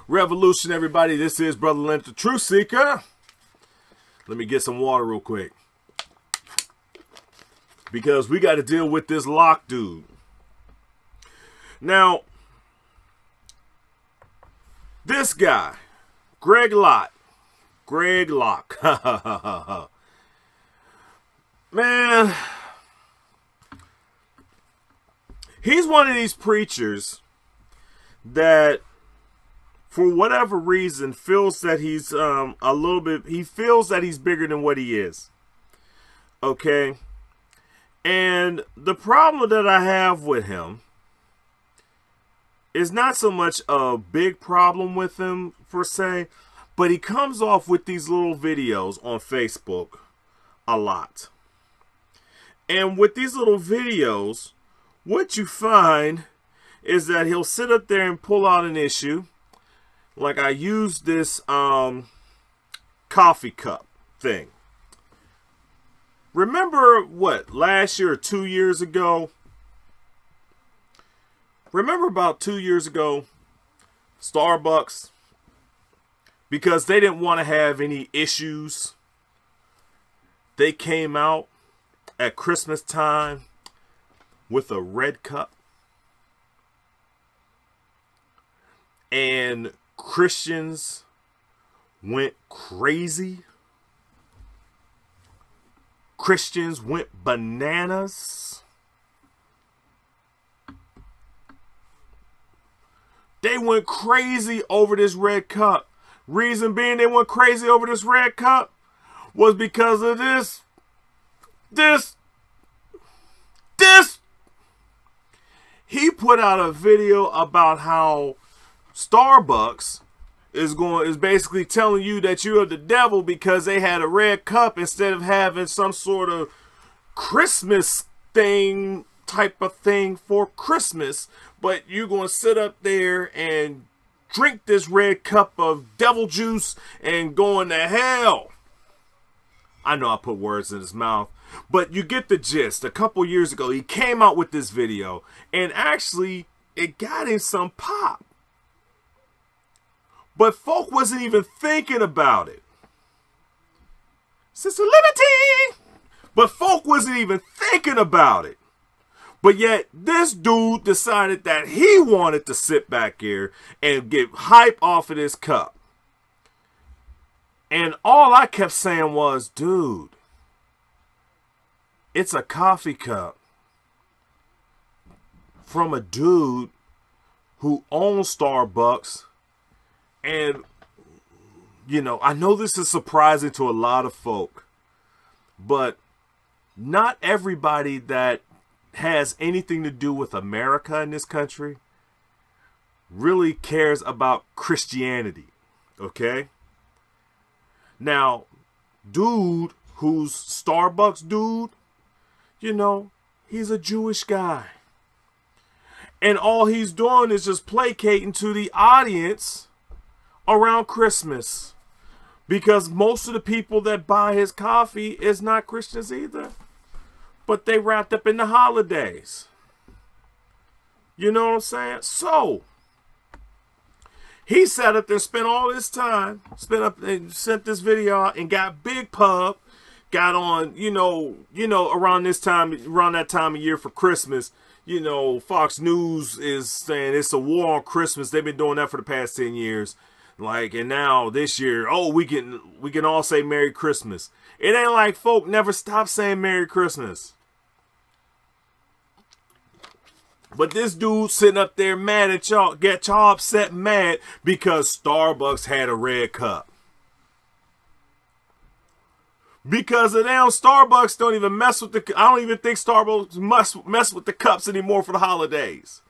Revolution, everybody. This is Brother Lent, the Truth Seeker. Let me get some water real quick, because we got to deal with this Locke dude. Now, this guy, Greg Locke. Man, he's one of these preachers that, for whatever reason, feels that he's he feels that he's bigger than what he is. Okay? And the problem that I have with him is not so much a big problem with him, per se, but he comes off with these little videos on Facebook a lot. And with these little videos, what you find is that he'll sit up there and pull out an issue. Like, I used this coffee cup thing. Remember what, last year or 2 years ago? Remember about 2 years ago, Starbucks, because they didn't want to have any issues, they came out at Christmas time with a red cup. And Christians went crazy. Christians went bananas. They went crazy over this red cup. Reason being they went crazy over this red cup was because of this. He put out a video about how Starbucks is basically telling you that you are the devil because they had a red cup instead of having some sort of Christmas thing type of thing for Christmas. But you're going to sit up there and drink this red cup of devil juice and going to hell. I know I put words in his mouth, but you get the gist. A couple years ago, he came out with this video, and actually, it got him some pop. But folk wasn't even thinking about it. Sister Liberty! But folk wasn't even thinking about it. But yet, this dude decided that he wanted to sit back here and get hype off of this cup. And all I kept saying was, dude, it's a coffee cup from a dude who owns Starbucks. And, you know, I know this is surprising to a lot of folk, but not everybody that has anything to do with America in this country really cares about Christianity, okay? Now, dude who's Starbucks dude, you know, he's a Jewish guy. And all he's doing is just placating to the audience around Christmas. Because most of the people that buy his coffee is not Christians either. But they wrapped up in the holidays. You know what I'm saying? So, he sat up there, spent all this time, sent this video out, and got big pub, got on, you know, around that time of year for Christmas. You know, Fox News is saying it's a war on Christmas. They've been doing that for the past 10 years. Like, and now this year, oh, we can all say Merry Christmas. It ain't like folk never stop saying Merry Christmas. But this dude sitting up there mad at y'all, get y'all upset mad because Starbucks had a red cup. Because of them, Starbucks don't even mess with I don't even think Starbucks must mess with the cups anymore for the holidays.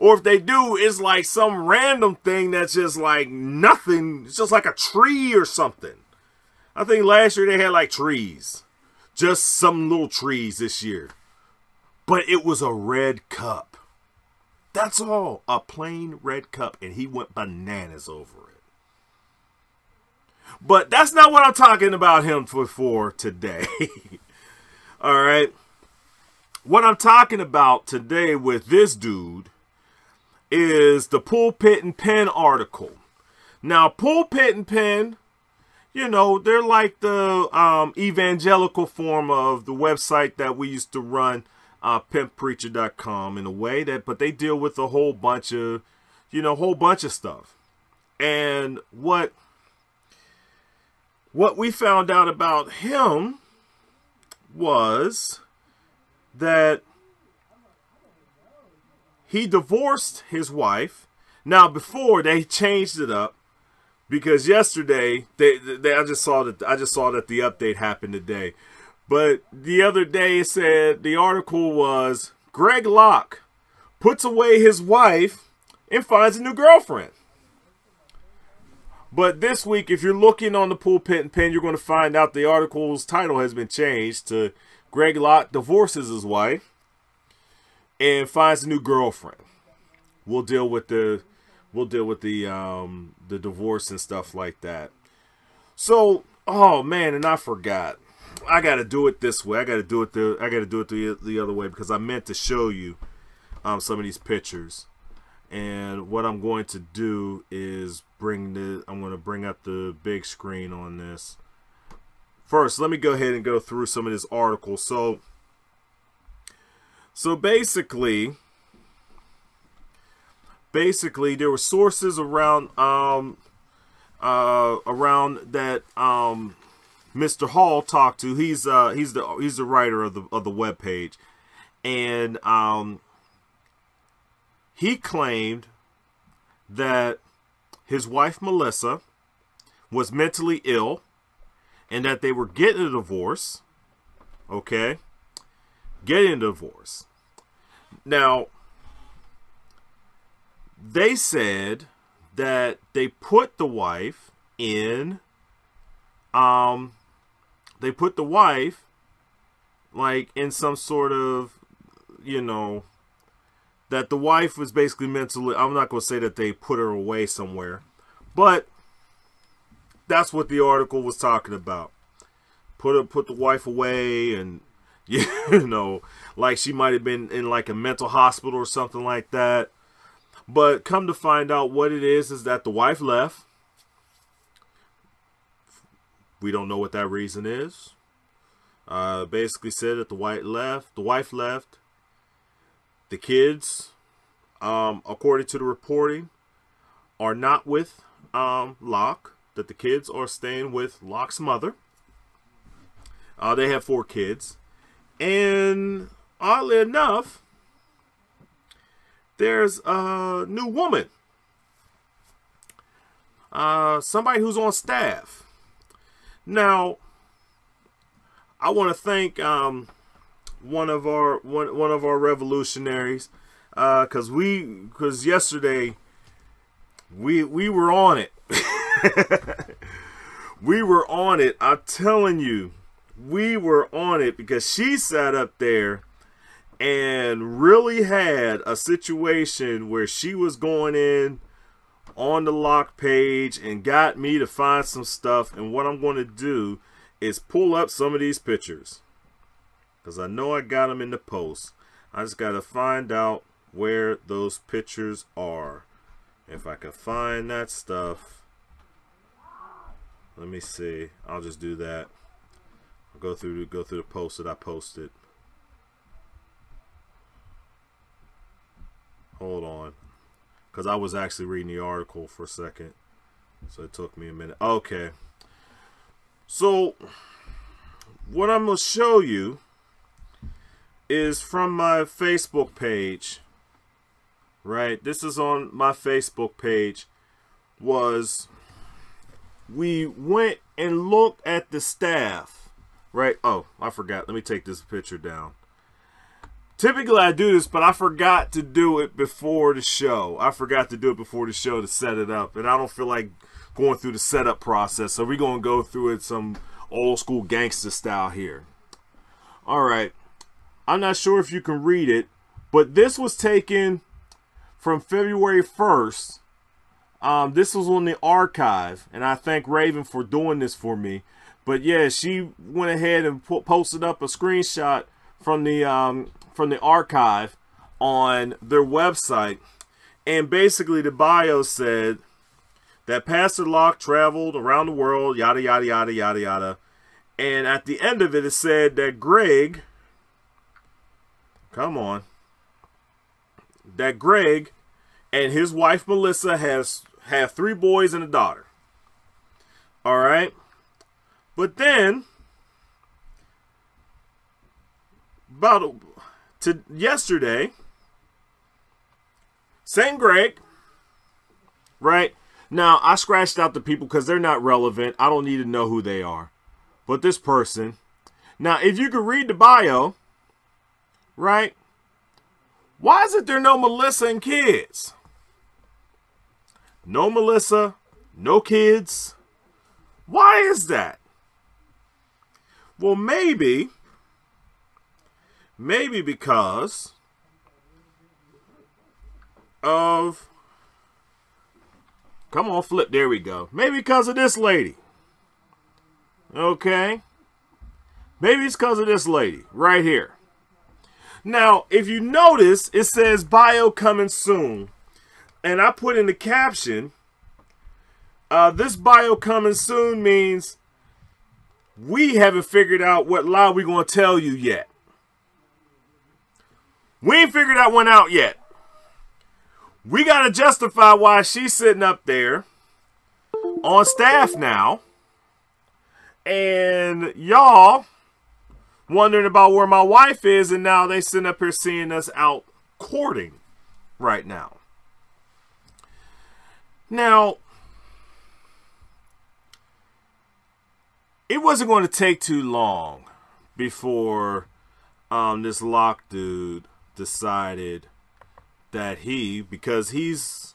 Or if they do, it's like some random thing that's just like nothing. It's just like a tree or something. I think last year they had like trees. Just some little trees this year. But it was a red cup. That's all. A plain red cup. And he went bananas over it. But that's not what I'm talking about him for today. All right. What I'm talking about today with this dude is the Pulpit and Pen article Now, Pulpit and Pen, you know, they're like the evangelical form of the website that we used to run, pimppreacher.com, in a way that, but they deal with a whole bunch of, you know, whole bunch of stuff. And what we found out about him was that he divorced his wife. Now, before, they changed it up. Because yesterday, I just saw that the update happened today. But the other day it said, the article was, Greg Locke puts away his wife and finds a new girlfriend. But this week, if you're looking on the Pulpit and Pen, you're going to find out the article's title has been changed to Greg Locke divorces his wife and finds a new girlfriend. We'll deal with the divorce and stuff like that. So, oh man, and I forgot. I got to do it this way. I got to do it the other way, because I meant to show you some of these pictures. And what I'm going to do is I'm going to bring up the big screen on this. First, let me go ahead and go through some of this article. So basically there were sources around that Mr. Hall talked to. He's the writer of the web page, and he claimed that his wife Melissa was mentally ill and that they were getting a divorce. Okay, getting a divorce. Now, they said that they put the wife in, like in some sort of, you know, that the wife was basically mentally, I'm not going to say that they put her away somewhere, but that's what the article was talking about. Put the wife away, and, you know, like she might have been in like a mental hospital or something like that. But come to find out, what it is that the wife left. We don't know what that reason is. Basically said that the wife left. The kids, according to the reporting, are not with Locke. That the kids are staying with Locke's mother. They have 4 kids. And oddly enough, there's a new woman. Somebody who's on staff. Now, I want to thank one of our revolutionaries, because yesterday we were on it. We were on it. I'm telling you, we were on it, because she sat up there and really had a situation where she was going in on the Locke page and got me to find some stuff. And what I'm going to do is pull up some of these pictures, because I know I got them in the post. I just got to find out where those pictures are. If I can find that stuff, let me see. I'll just do that. I'll go through the post that I posted. Hold on, because I was actually reading the article for a second, so it took me a minute. Okay, so what I'm going to show you is from my Facebook page. Right, this is on my Facebook page. We went and looked at the staff. Right, oh, I forgot. Let me take this picture down. Typically I do this, but I forgot to do it before the show. To set it up. And I don't feel like going through the setup process. So we're going to go through it some old school gangster style here. Alright. I'm not sure if you can read it, but this was taken from February 1st. This was on the archive. And I thank Raven for doing this for me. But yeah, she went ahead and posted up a screenshot from the archive on their website, and basically the bio said that Pastor Locke traveled around the world, yada, yada, yada, yada, yada. And at the end of it, it said that Greg, come on, that Greg and his wife Melissa have 3 boys and a daughter. All right. But then, yesterday, same Greg, right? Now, I scratched out the people because they're not relevant. I don't need to know who they are. But this person, now, if you could read the bio, right? Why is it there no Melissa and kids? No Melissa, no kids. Why is that? Well, maybe because of, come on, flip, there we go. Maybe because of this lady. Okay? Maybe it's because of this lady right here. Now, if you notice, it says bio coming soon. And I put in the caption, this bio coming soon means we haven't figured out what lie we're going to tell you yet. We ain't figured that one out yet. We got to justify why she's sitting up there on staff now. And y'all wondering about where my wife is, and now they sitting up here seeing us out courting right now. Now, it wasn't going to take too long before this Locke dude decided that because he's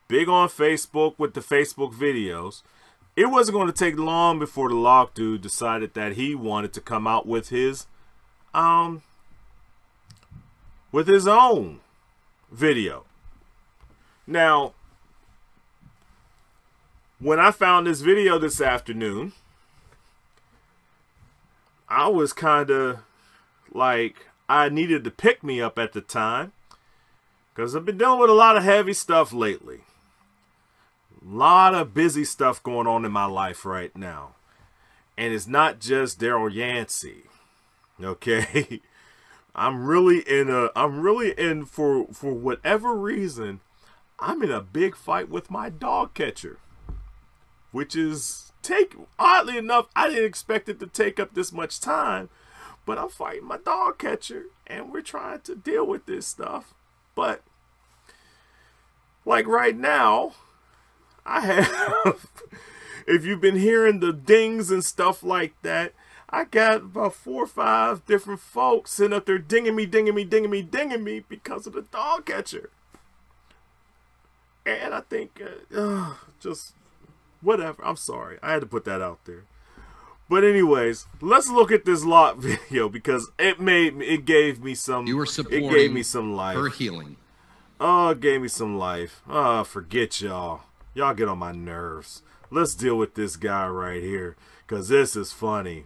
big on Facebook with the Facebook videos, it wasn't going to take long before the Locke dude decided that he wanted to come out with his own video. Now, when I found this video this afternoon, I was kind of like, I needed to pick me up at the time because I've been dealing with a lot of heavy stuff lately. A lot of busy stuff going on in my life right now. And it's not just Daryl Yancey. Okay? I'm really in for whatever reason, I'm in a big fight with my dog catcher. Which is oddly enough, I didn't expect it to take up this much time. But I'm fighting my dog catcher and we're trying to deal with this stuff. But like right now, I have, if you've been hearing the dings and stuff like that, I got about 4 or 5 different folks sitting up there dinging me because of the dog catcher. And I think, just whatever. I'm sorry. I had to put that out there. But anyways, let's look at this Locke video because it gave me some. You were supporting. It gave me some life. Her healing. Oh, it gave me some life. Oh, forget y'all. Y'all get on my nerves. Let's deal with this guy right here because this is funny.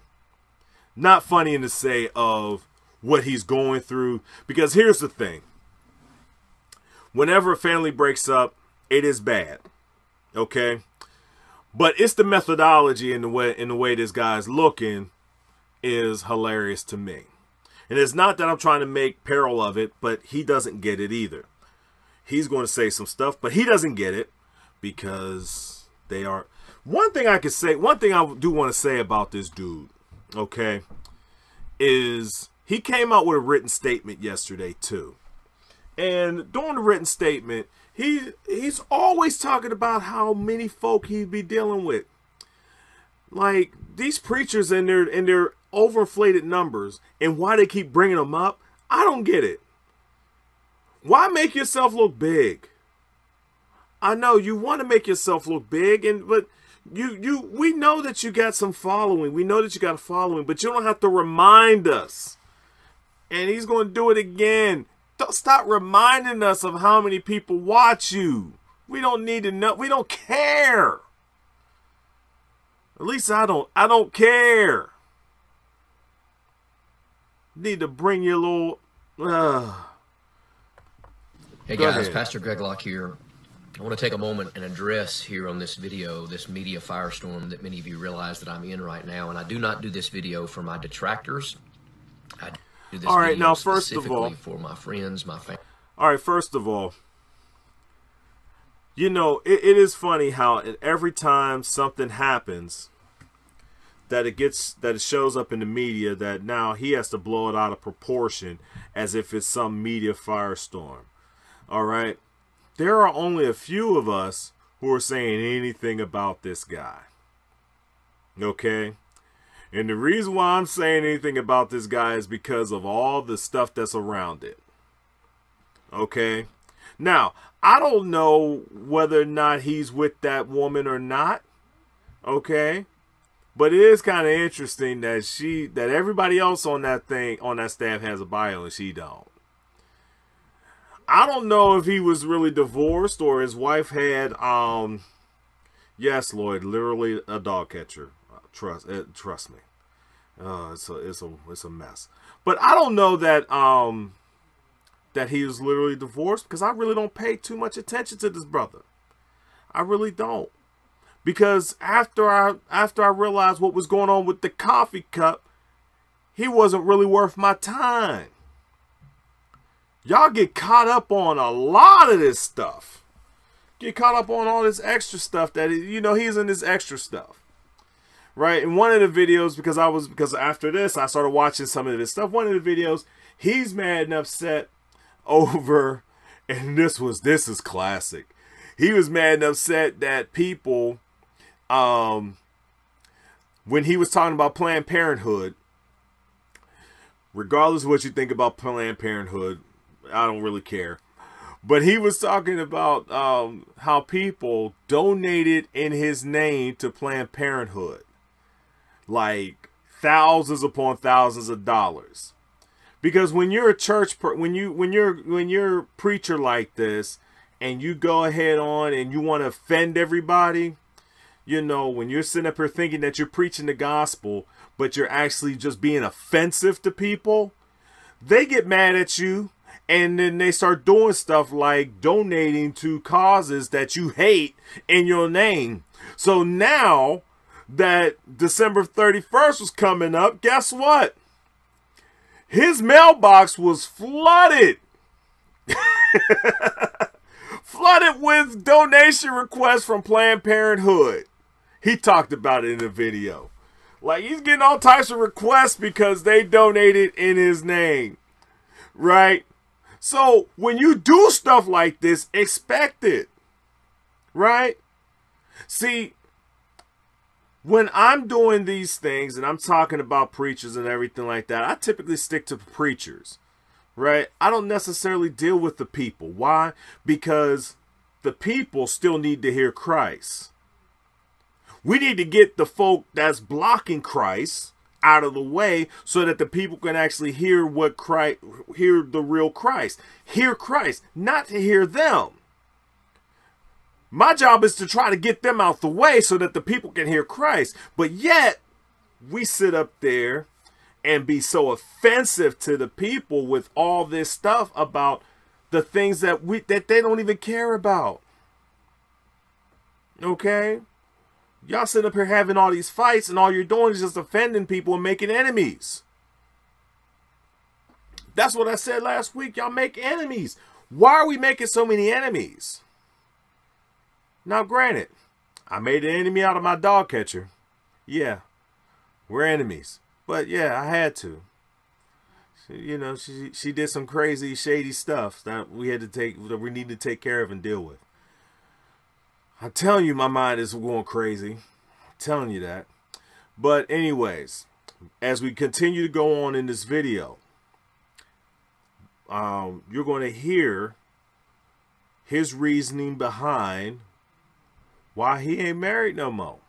Not funny in the say of what he's going through. Because here's the thing. Whenever a family breaks up, it is bad. Okay? But it's the methodology and the way this guy's looking is hilarious to me. And it's not that I'm trying to make peril of it, but he doesn't get it either. He's going to say some stuff, but he doesn't get it because they are. One thing I do want to say about this dude, okay, is he came out with a written statement yesterday too. And during the written statement, he's always talking about how many folk he'd be dealing with. Like these preachers and their overinflated numbers and why they keep bringing them up, I don't get it. Why make yourself look big? I know you want to make yourself look big, but we know that you got some following. We know that you got a following, but you don't have to remind us. And he's going to do it again. Don't stop reminding us of how many people watch you. We don't need to know. We don't care. At least I don't. I don't care. Need to bring your little. Hey guys, Pastor Greg Locke here. I want to take a moment and address here on this video, this media firestorm that many of you realize that I'm in right now. And I do not do this video for my detractors. I do this All right, video now first of all, specifically for my friends, my family. all right, first of all, you know, it is funny how every time something happens that it shows up in the media, that now he has to blow it out of proportion as if it's some media firestorm. All right. There are only a few of us who are saying anything about this guy. Okay? And the reason why I'm saying anything about this guy is because of all the stuff that's around it. Okay? Now, I don't know whether or not he's with that woman or not. Okay? But it is kind of interesting that everybody else on that staff has a bio and she don't. I don't know if he was really divorced or his wife had, yes, Lloyd, literally a dog catcher. Trust me. It's a mess. But I don't know that that he was literally divorced, because I really don't pay too much attention to this brother. I really don't, because after I realized what was going on with the coffee cup, he wasn't really worth my time. Y'all get caught up on a lot of this stuff. Get caught up on all this extra stuff that, you know, he's in this extra stuff. Right? In one of the videos, because after this, I started watching some of this stuff. One of the videos, he's mad and upset over, and this is classic. He was mad and upset that people, when he was talking about Planned Parenthood, regardless of what you think about Planned Parenthood, I don't really care. But he was talking about how people donated in his name to Planned Parenthood, like thousands upon thousands of dollars. Because when you're a church, when you're a preacher like this, and you go ahead on and you want to offend everybody, you know, when you're sitting up here thinking that you're preaching the gospel, but you're actually just being offensive to people, they get mad at you. And then they start doing stuff like donating to causes that you hate in your name. So now that December 31st was coming up, guess what? His mailbox was flooded. Flooded with donation requests from Planned Parenthood. He talked about it in the video. Like, he's getting all types of requests because they donated in his name. Right? So when you do stuff like this, expect it, right? See, when I'm doing these things and I'm talking about preachers and everything like that, I typically stick to preachers, right? I don't necessarily deal with the people. Why? Because the people still need to hear Christ. We need to get the folk that's blocking Christ out of the way so that the people can actually hear hear the real Christ. Hear Christ, not to hear them. My job is to try to get them out the way so that the people can hear Christ. But yet, we sit up there and be so offensive to the people with all this stuff about the things that they don't even care about. Okay? Y'all sit up here having all these fights, and all you're doing is just offending people and making enemies. That's what I said last week. Y'all make enemies. Why are we making so many enemies? Now, granted, I made an enemy out of my dog catcher. Yeah, we're enemies. But yeah, I had to. You know, she did some crazy, shady stuff that we need to take care of and deal with. I'm telling you, my mind is going crazy. I'm telling you that. But anyways, as we continue to go on in this video, you're going to hear his reasoning behind why he ain't married no more,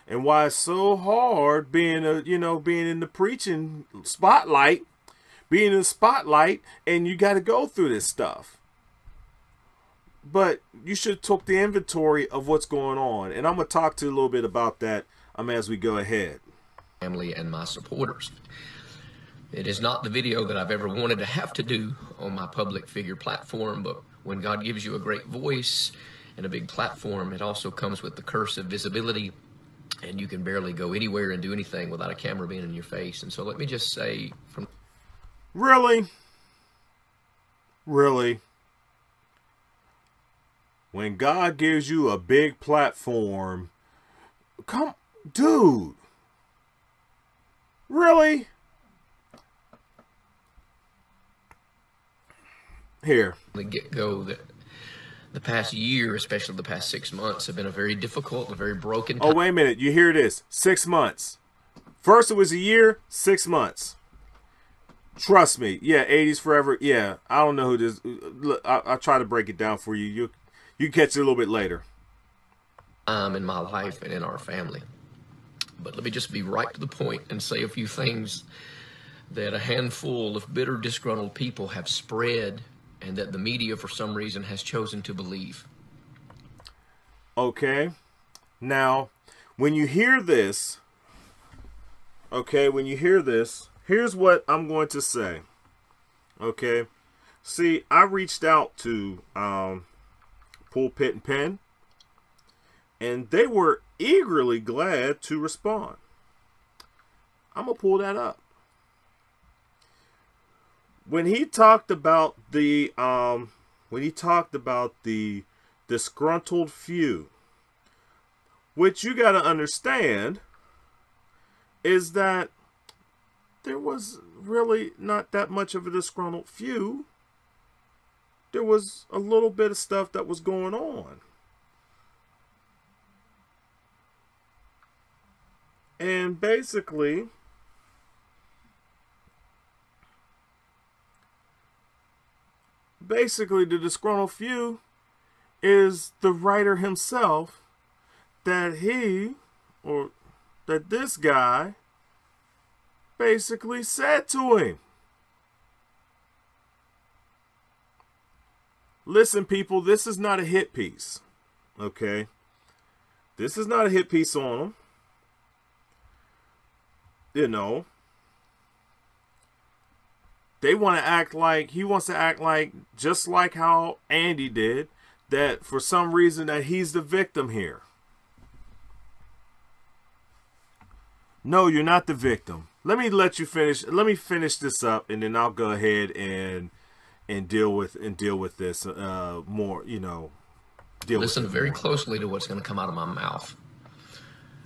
and why it's so hard being in the preaching spotlight, and you got to go through this stuff. But you should take the inventory of what's going on. And I'm going to talk to you a little bit about that as we go ahead. Family and my supporters. It is not the video that I've ever wanted to have to do on my public figure platform, but when God gives you a great voice and a big platform, it also comes with the curse of visibility, and you can barely go anywhere and do anything without a camera being in your face. And so let me just say from... Really? Really? When God gives you a big platform, come, dude. Really? Here. The get-go, that the past year, especially the past 6 months, have been a very difficult, a very broken time. Oh, wait a minute. You hear this? 6 months. First it was a year, 6 months. Trust me. Yeah, 80s forever. Yeah, I don't know who this... Look, I'll try to break it down for you. You catch it a little bit later. In my life and in our family. But let me just be right to the point and say a few things that a handful of bitter, disgruntled people have spread and that the media, for some reason, has chosen to believe. Okay. Now, when you hear this, here's what I'm going to say. Okay. See, I reached out to Pulpit and Pen, and they were eagerly glad to respond. I'm going to pull that up. When he talked about the disgruntled few, which you got to understand is that there was really not that much of a disgruntled few. There was a little bit of stuff that was going on. And basically, the disgruntled few is the writer himself, that this guy basically said to him. Listen, people, this is not a hit piece. Okay? This is not a hit piece on him. You know, they want to act like, he wants to act like, just like how Andy did, that for some reason that he's the victim here. No, you're not the victim. Let me let you finish. Let me finish this up, and then I'll go ahead and deal with this more. You know, Listen very closely to what's going to come out of my mouth.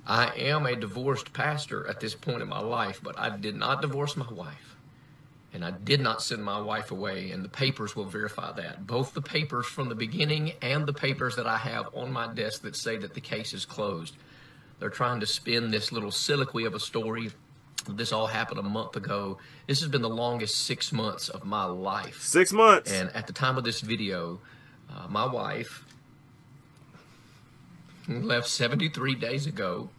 I am a divorced pastor at this point in my life, but I did not divorce my wife. And I did not send my wife away, and the papers will verify that. Both the papers from the beginning and the papers that I have on my desk that say that the case is closed. They're trying to spin this little soliloquy of a story. This all happened a month ago. This has been the longest 6 months of my life. 6 months. And at the time of this video, my wife left 73 days ago,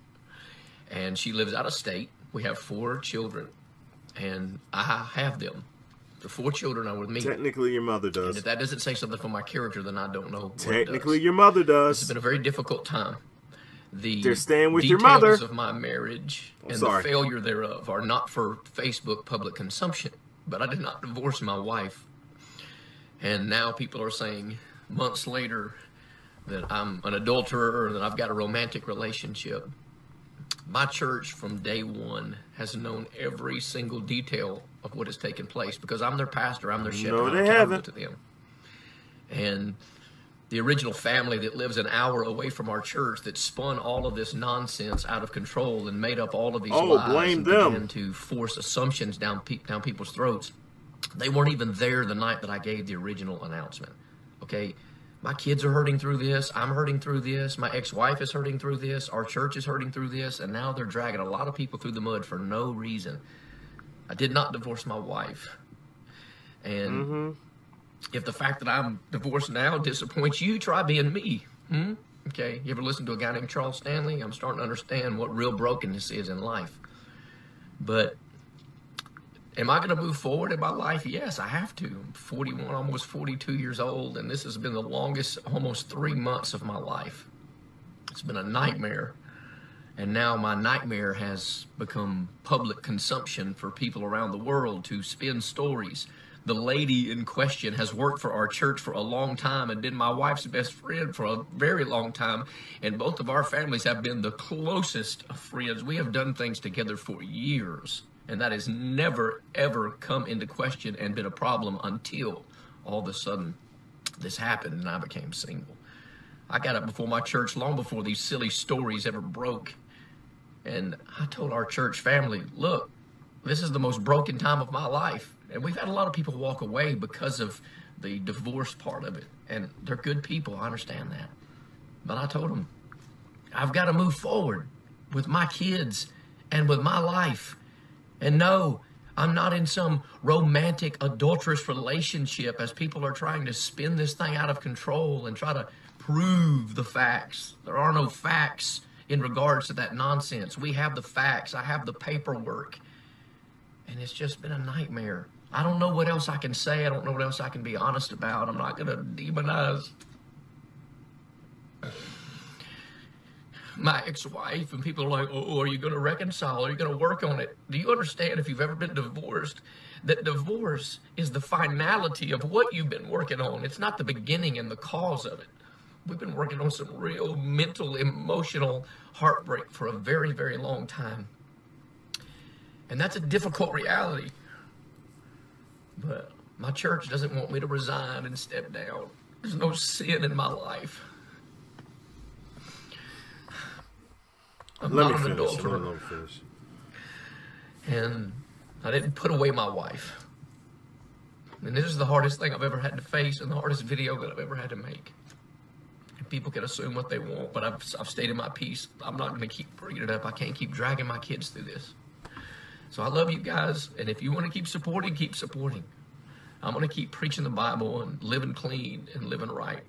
and she lives out of state. We have 4 children, and I have them. The 4 children are with me. Technically, your mother does. And if that doesn't say something for my character, then I don't know what Technically, does. your mother does. This has been a very difficult time. They're staying with your mother. Details of my marriage and the failure thereof are not for Facebook public consumption. But I did not divorce my wife. And now people are saying, months later, that I'm an adulterer or that I've got a romantic relationship. My church from day one has known every single detail of what has taken place because I'm their pastor, I'm their shepherd, No, they I'm haven't. to them. And the original family that lives an hour away from our church that spun all of this nonsense out of control and made up all of these lies blame and them. began to force assumptions down people's throats. They weren't even there the night that I gave the original announcement. Okay? My kids are hurting through this. I'm hurting through this. My ex-wife is hurting through this. Our church is hurting through this. And now they're dragging a lot of people through the mud for no reason. I did not divorce my wife. And if the fact that I'm divorced now disappoints you, try being me. Okay? You ever listen to a guy named Charles Stanley? I'm starting to understand what real brokenness is in life. But am I going to move forward in my life? Yes, I have to. I'm 41, almost 42 years old, and this has been the longest, almost 3 months of my life. It's been a nightmare, and now my nightmare has become public consumption for people around the world to spin stories the lady in question has worked for our church for a long time and been my wife's best friend for a very long time. And both of our families have been the closest of friends. We have done things together for years. And that has never, ever come into question and been a problem until all of a sudden this happened and I became single. I got up before my church long before these silly stories ever broke. And I told our church family, look, this is the most broken time of my life. And we've had a lot of people walk away because of the divorce part of it. And they're good people, I understand that. But I told them, I've got to move forward with my kids and with my life. And no, I'm not in some romantic, adulterous relationship as people are trying to spin this thing out of control and try to prove the facts. There are no facts in regards to that nonsense. We have the facts. I have the paperwork. And it's just been a nightmare. I don't know what else I can say. I don't know what else I can be honest about. I'm not going to demonize my ex-wife, and people are like, oh, are you going to reconcile? Are you going to work on it? Do you understand, if you've ever been divorced, that divorce is the finality of what you've been working on? It's not the beginning and the cause of it. We've been working on some real mental, emotional heartbreak for a very, very long time. And that's a difficult reality. But my church doesn't want me to resign and step down. There's no sin in my life. Let me finish. And I didn't put away my wife. And this is the hardest thing I've ever had to face and the hardest video that I've ever had to make. And people can assume what they want, but I've stated my piece. I'm not going to keep bringing it up. I can't keep dragging my kids through this. So I love you guys, and if you want to keep supporting, keep supporting. I'm going to keep preaching the Bible and living clean and living right.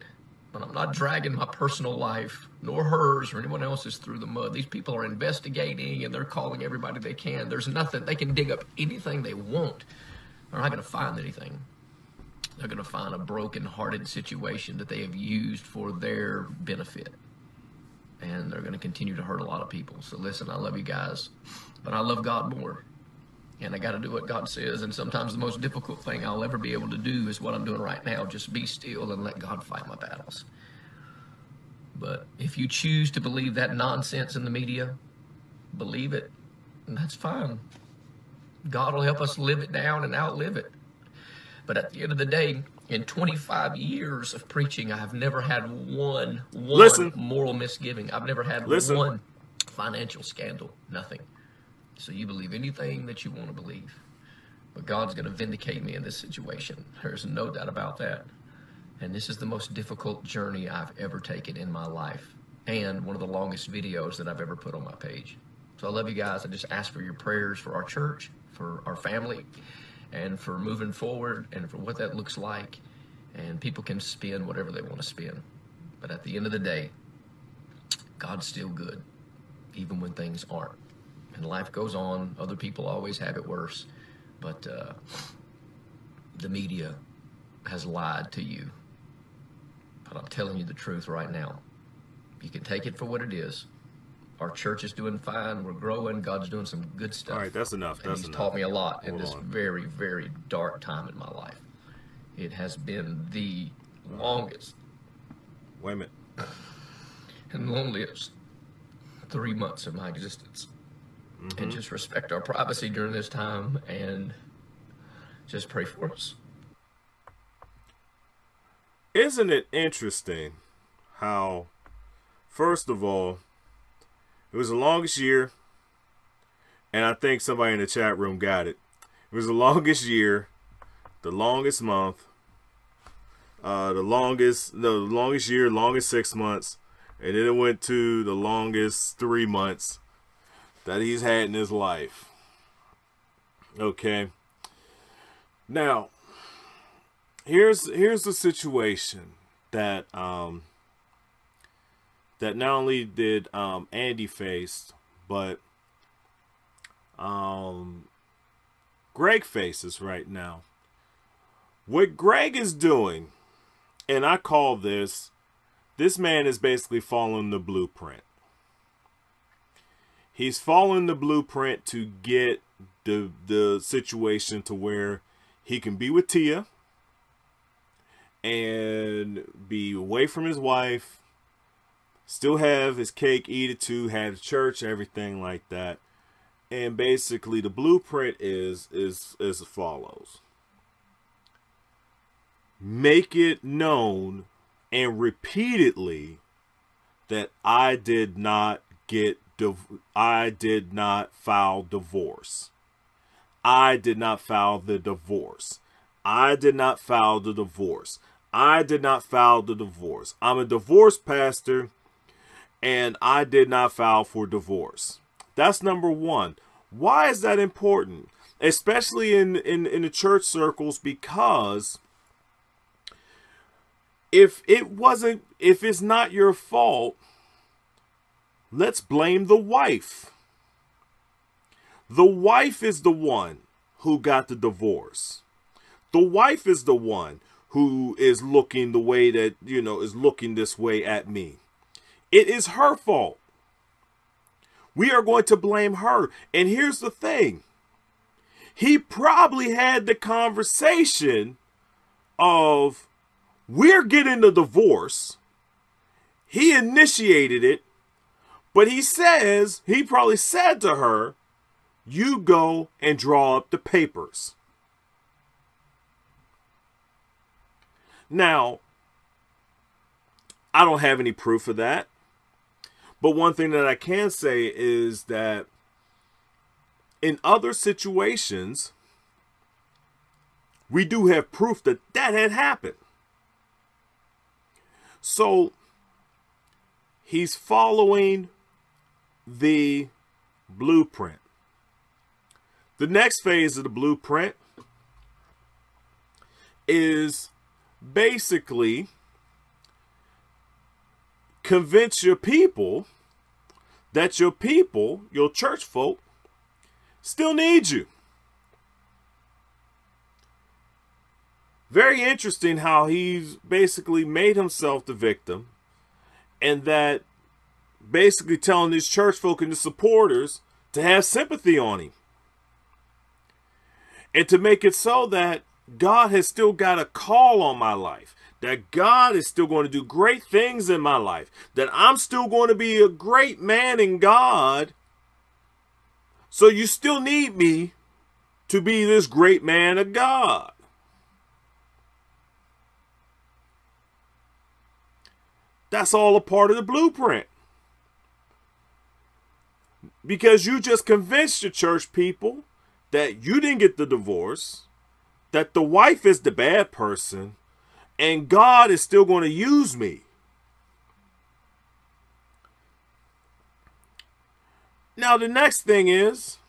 But I'm not dragging my personal life, nor hers or anyone else's, through the mud. These people are investigating, and they're calling everybody they can. There's nothing. They can dig up anything they want. They're not going to find anything. They're going to find a broken-hearted situation that they have used for their benefit. And they're going to continue to hurt a lot of people. So listen, I love you guys, but I love God more. And I got to do what God says. And sometimes the most difficult thing I'll ever be able to do is what I'm doing right now. Just be still and let God fight my battles. But if you choose to believe that nonsense in the media, believe it. And that's fine. God will help us live it down and outlive it. But at the end of the day, in 25 years of preaching, I have never had one moral misgiving. I've never had one financial scandal. Nothing. So you believe anything that you want to believe. But God's going to vindicate me in this situation. There's no doubt about that. And this is the most difficult journey I've ever taken in my life. And one of the longest videos that I've ever put on my page. So I love you guys. I just ask for your prayers for our church, for our family, and for moving forward, and for what that looks like. And people can spin whatever they want to spin. But at the end of the day, God's still good, even when things aren't. And life goes on. Other people always have it worse. But the media has lied to you. But I'm telling you the truth right now. You can take it for what it is. Our church is doing fine. We're growing. God's doing some good stuff. All right, that's enough. And He's taught me a lot in this very, very dark time in my life. It has been the longest. Wait a minute. And loneliest 3 months of my existence. Mm-hmm. And just respect our privacy during this time and just pray for us. Isn't it interesting how, first of all, it was the longest year, and I think somebody in the chat room got it. It was the longest year, the longest month, the longest year, longest 6 months, and then it went to the longest 3 months that he's had in his life. Okay. Now, here's the situation that that not only did Andy face, but Greg faces right now. What Greg is doing, and I call this man is basically following the blueprint. He's following the blueprint to get the situation to where he can be with Tia and be away from his wife, still have his cake, eat it too, have church, everything like that. And basically the blueprint is as follows. Make it known and repeatedly that I did not file divorce. I did not file the divorce. I did not file the divorce. I did not file the divorce. I'm a divorced pastor and I did not file for divorce. That's number one. Why is that important? Especially in the church circles, because if it's not your fault, let's blame the wife. The wife is the one who got the divorce. The wife is the one who is looking the way that, is looking this way at me. It is her fault. We are going to blame her. And here's the thing. He probably had the conversation of, we're getting the divorce. He initiated it. But he probably said to her, you go and draw up the papers. Now, I don't have any proof of that. But one thing that I can say is that in other situations, we do have proof that that had happened. So he's following the blueprint. The next phase of the blueprint is basically convince your people that your church folk, still need you. Very interesting how he's basically made himself the victim, and that basically telling his church folk and the supporters to have sympathy on him. And to make it so that God has still got a call on my life, that God is still going to do great things in my life, that I'm still going to be a great man in God. So you still need me to be this great man of God. That's all a part of the blueprint. Because you just convinced your church people that you didn't get the divorce, that the wife is the bad person, and God is still going to use me. Now, the next thing is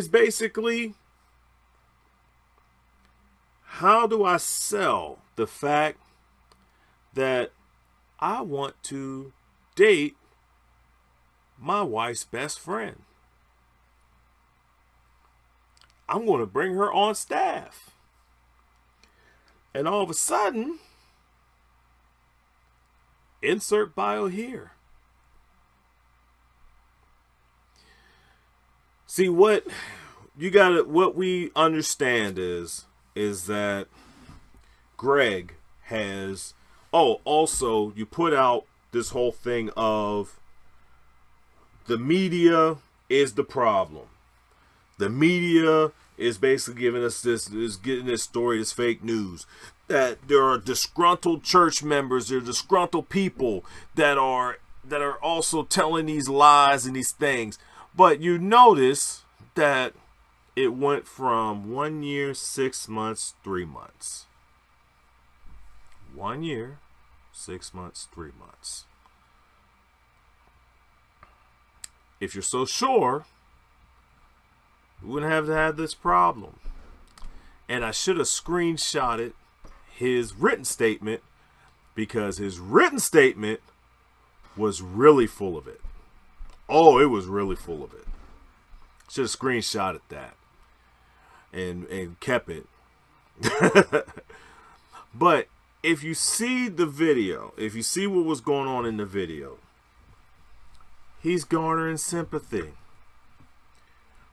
basically, how do I sell the fact that I want to date my wife's best friend? I'm going to bring her on staff. And all of a sudden, insert bio here. See, what we understand is that Greg has, also you put out this whole thing of the media is the problem. The media is basically giving us getting this story, this fake news, that there are disgruntled church members, there are disgruntled people that are also telling these lies and these things. But you notice that it went from 1 year, 6 months, 3 months. 1 year, 6 months, 3 months. If you're so sure, we wouldn't have to have this problem. And I should have screenshotted his written statement, because his written statement was really full of it. Oh, it was really full of it. Should have screenshotted that and kept it. But if you see the video, if you see what was going on in the video, he's garnering sympathy.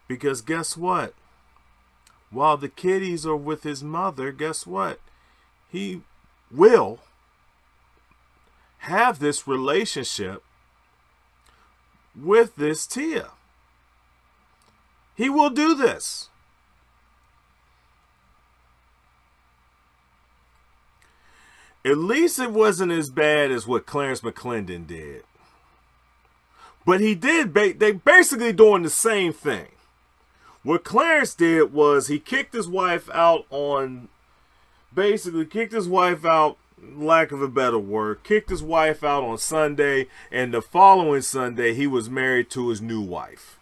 Because guess what? while the kiddies are with his mother, guess what? He will have this relationship with this Tia. He will do this. At least it wasn't as bad as what Clarence McClendon did. But he did, they basically doing the same thing. What Clarence did was he kicked his wife out on, basically kicked his wife out, lack of a better word, kicked his wife out on Sunday, and the following Sunday he was married to his new wife.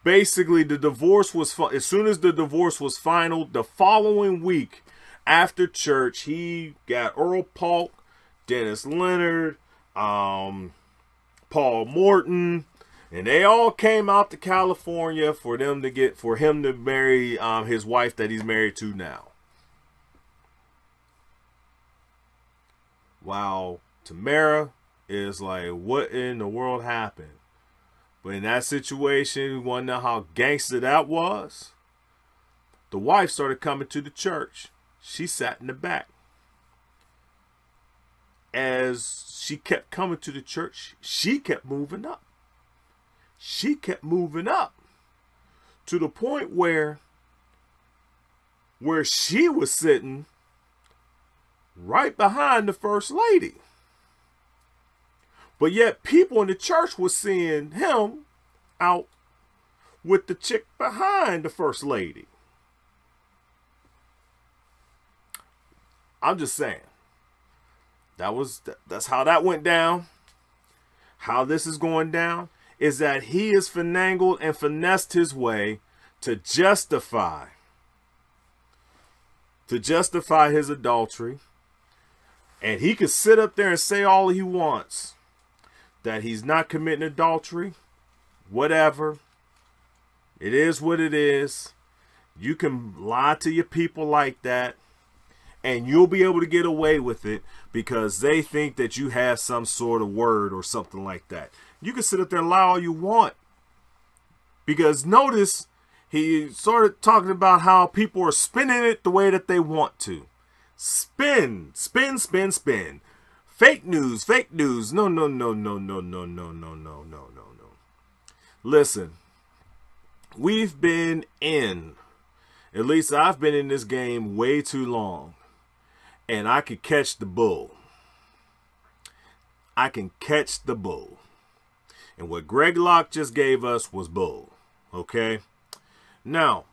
Basically, the divorce was, as soon as the divorce was final, the following week after church, he got Earl Polk, Dennis Leonard, Paul Morton, and they all came out to California for him to marry his wife that he's married to now. While Tamara is like, what in the world happened? But in that situation, you want to know how gangster that was? The wife started coming to the church. She sat in the back. As she kept coming to the church, she kept moving up. She kept moving up to the point where she was sitting right behind the first lady. But yet people in the church were seeing him out with the chick behind the first lady. I'm just saying. That's how that went down. How this is going down is that he has finagled and finessed his way to justify his adultery. And he could sit up there and say all he wants, that he's not committing adultery, whatever. It is what it is. You can lie to your people like that, and you'll be able to get away with it because they think that you have some sort of word or something like that. You can sit up there and lie all you want. Because notice, he started talking about how people are spinning it the way that they want to. Spin, spin, spin, spin. Fake news, fake news. No, no, no, no, no, no, no, no, no, no, no, no. Listen, we've been at least I've been in this game way too long. And I could catch the bull. I can catch the bull. And what Greg Locke just gave us was bull. Okay? Now,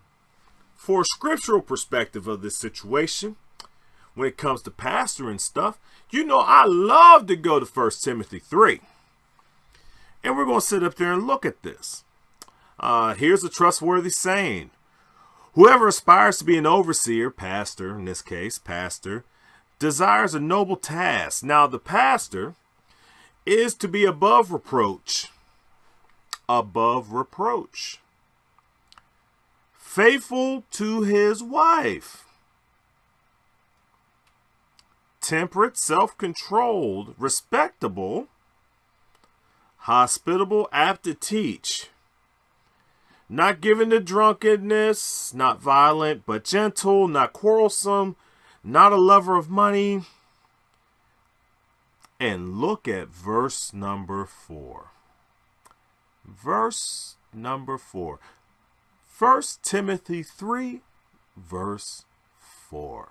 for a scriptural perspective of this situation, when it comes to pastor and stuff, you know I love to go to 1 Timothy 3. And we're going to sit up there and look at this. Here's a trustworthy saying. Whoever aspires to be an overseer, pastor, in this case, pastor, desires a noble task. Now, the pastor is to be above reproach. Above reproach. Faithful to his wife. Temperate, self-controlled, respectable, hospitable, apt to teach. Not given to drunkenness, not violent, but gentle, not quarrelsome, not a lover of money. And look at verse number 4. Verse number 4. 1 Timothy 3, verse 4.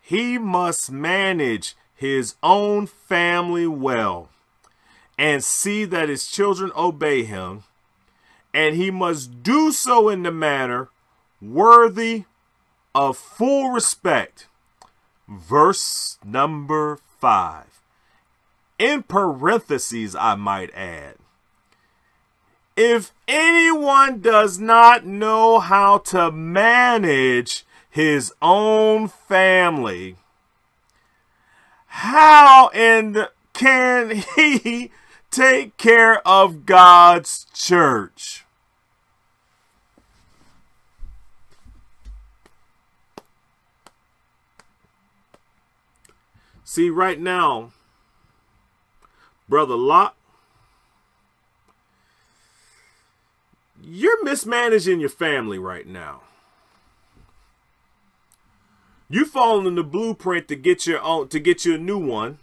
He must manage his own family well and see that his children obey him, and he must do so in the manner worthy of full respect. Verse number 5. In parentheses, I might add. If anyone does not know how to manage his own family, how can he take care of God's church? See, right now, Brother Locke, you're mismanaging your family right now. You following the blueprint to get your own, to get you a new one,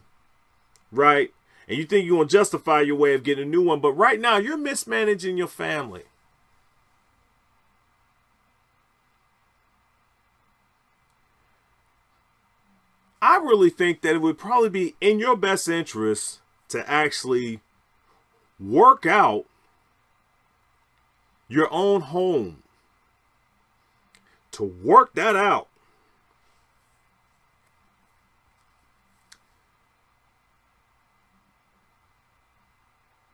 right? And you think you're gonna justify your way of getting a new one, but right now you're mismanaging your family. I really think that it would probably be in your best interest to actually work out your own home, to work that out.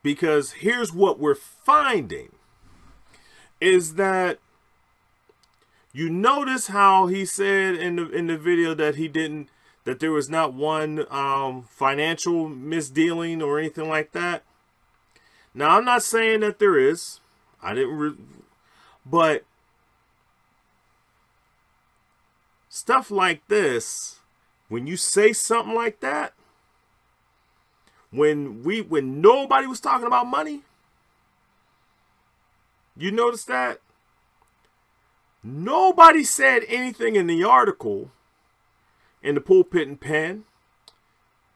Because here's what we're finding is that you notice how he said in the video that he didn't, that there was not one financial misdealing or anything like that. Now, I'm not saying that there is. I didn't, but stuff like this, when you say something like that, when nobody was talking about money, you notice that? Nobody said anything in the article, in the pulpit and pen,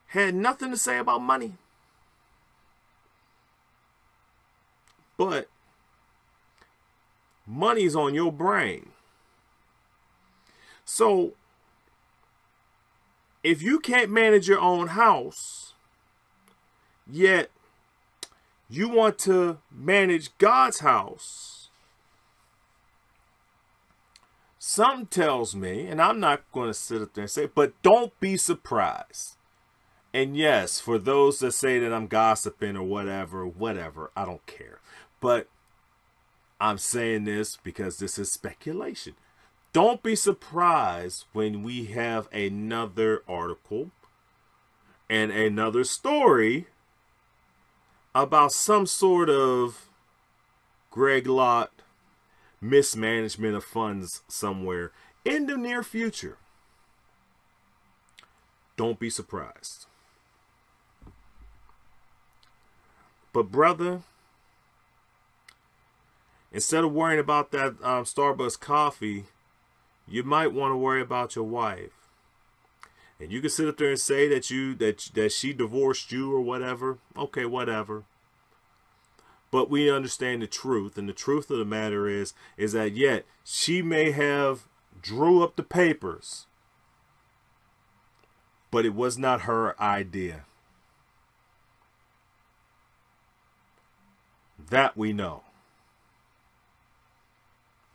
had nothing to say about money. But money's on your brain. So if you can't manage your own house, yet you want to manage God's house, something tells me, and I'm not going to sit up there and say, but don't be surprised. And yes, for those that say that I'm gossiping or whatever, I don't care. But I'm saying this because this is speculation. Don't be surprised when we have another article and another story about some sort of Greg Locke mismanagement of funds somewhere in the near future. Don't be surprised. But brother, instead of worrying about that Starbucks coffee, you might want to worry about your wife. And you can sit up there and say that she divorced you or whatever. Okay, whatever. But we understand the truth, and the truth of the matter is that yet she may have drew up the papers, but it was not her idea. That we know.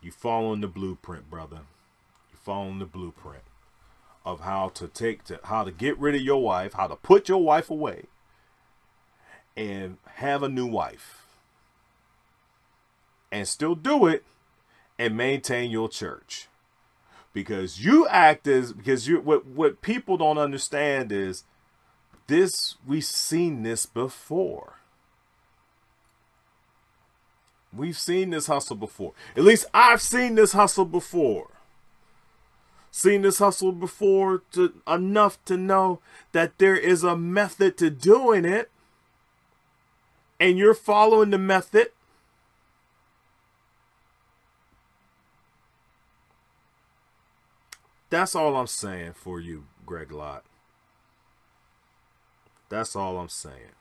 You following the blueprint, brother. You following the blueprint of how to get rid of your wife, how to put your wife away, and have a new wife, and still do it and maintain your church. Because what people don't understand is this. We've seen this before. We've seen this hustle before. At least I've seen this hustle before. Seen this hustle before enough to know that there is a method to doing it. And you're following the method. That's all I'm saying for you, Greg Locke. That's all I'm saying.